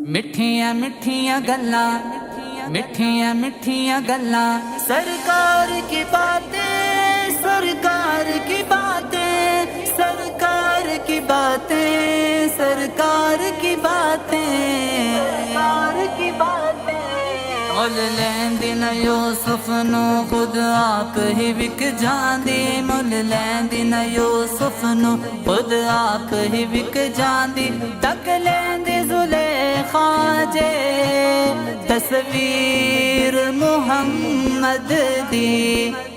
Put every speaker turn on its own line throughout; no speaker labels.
मिठियां मिठियां गल्लां, मिठियां मिठियां गल्लां, सरकार की बातें, सरकार की बातें, सरकार की बातें, सरकार की बातें, सरकार की बातें। मुल लैंदी न यूसुफ नू खुद आप ही विक जांदी, मुल लैंदी न यूसुफ नू खुद आप ही विक जांदी। तक लैंदी जुलेखा जे तस्वीर मुहम्मद दी,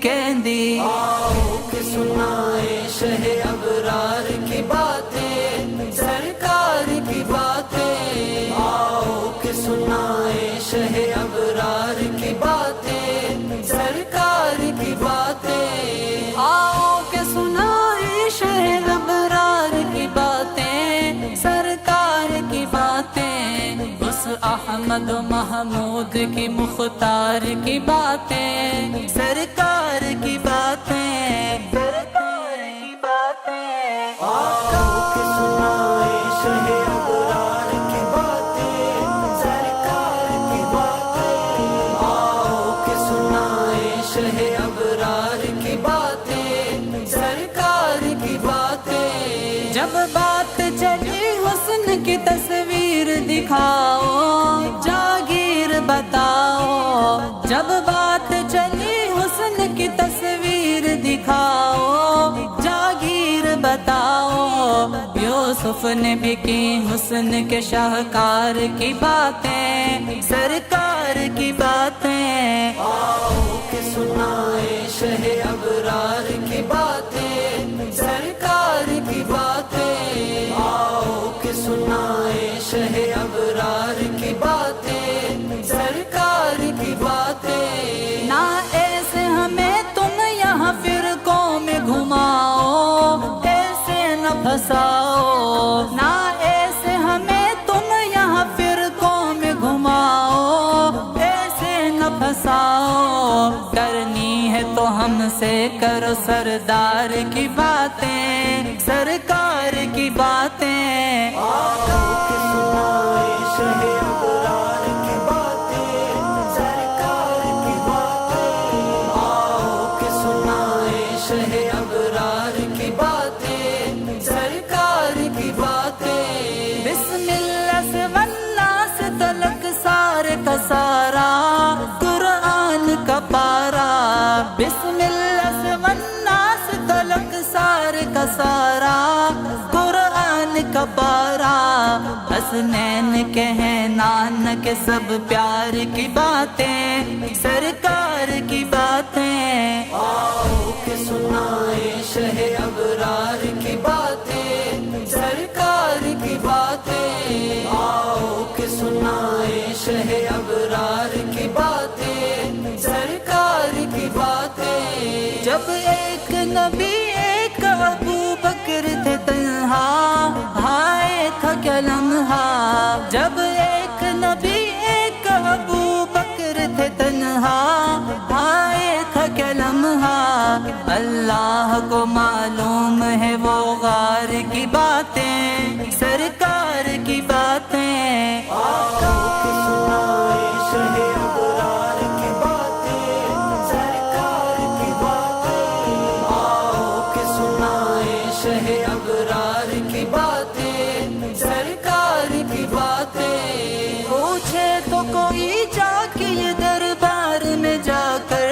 कहंदी आओ कि सुनाए शह अबरार की बातें, सरकार की बातें। आओ कि सुनाए शह अबरार की बातें, सरकार की बातें। आओ कि सुनाए शह अबरार की बातें, सरकार की बातें। उस अहमद महमूद की मुख्तार की बातें, सरकार की बातें, सरकार की बातें। आओ कि सुनाए शह अबरार की बातें, सरकार की बातें। आओ कि सुनाए शह अबरार की बातें, सरकार की बातें। जब बात चली हुस्न की तस्वीर दिखाओ, जागीर बताओ। जब बात चली हुस्न की तस्वीर दिखाओ, जागीर बताओ। यूसुफ ने भी की हुस्न के शाहकार की बातें, सरकार की बातें। आओ कि सुनाए शह अबरार की बातें, सरकार की बातें। आओ कि सुनाए शह अबरार की बातें, सरकार की बातें। ना ऐसे हमें तुम यहाँ फिरकों में घुमाओ, ऐसे न फंसाओ। ना ऐसे हमें तुम यहाँ फिरकों में घुमाओ, ऐसे न फंसाओ। करनी है तो हमसे करो सरदार की बातें, सरकार की बातें। आओ कि सुनाए शह अबरार की बातें, सरकार की बातें। आओ कि सुनाए शह अबरार की बातें, सरकार की बातें। बिस्मिल्लाह से वन्नास तलक सारे का सारा कुरान का पारा। बिस्मिल्लाह से वन्नास तलक सारे का सारा कुरान का पारा। हसनैन के हैं नानक सब प्यार की बातें, सरकार की बातें। आओ कि सुनाए शह अबरार की बातें, सरकार की बातें। आओ कि सुनाए शह अबरार की बातें, सरकार की बातें। जब एक नबी एक अबू बकर थे तन्हा, हाय था क्या लम्हा। जब एक नबी एक अबू बकर थे तन्हा, हाय था क्या लम्हा। अल्लाह को मालूम है वो गार की बातें, सरकार की बातें। आओ कि सुनाए शह अबरार की बातें, सरकार की बातें। आओ कि सुनाए शह अबरार की बातें, सरकार की बातें। पूछे तो कोई जाके ये दरबार में जाकर,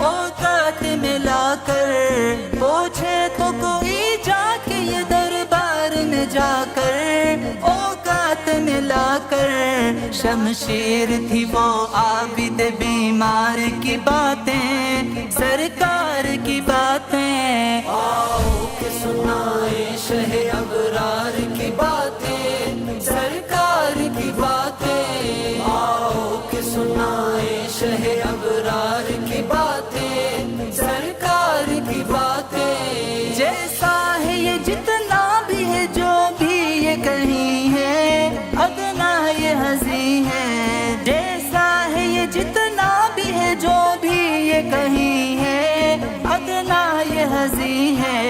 औकात में लाकर। पूछे तो कोई जाके ये दरबार में जाकर, औकात में लाकर। शमशीर थी वो आबिद बीमार की बातें, सरकार की बातें। आओ कि सुनाए शह अबरार की बातें, सरकार की बातें। आओ कि सुनाए शह अबरार की बातें, सरकार की बातें। जैसा है ये जितना भी है, जो भी ये कहीं है, अदना ये हंसी है। जैसा है ये जितना भी है, जो भी ये कहीं है, अदना ये हंसी है।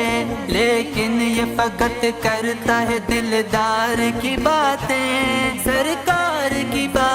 लेकिन ये फकत करता है दिलदार की बातें, सरकार کی باتیں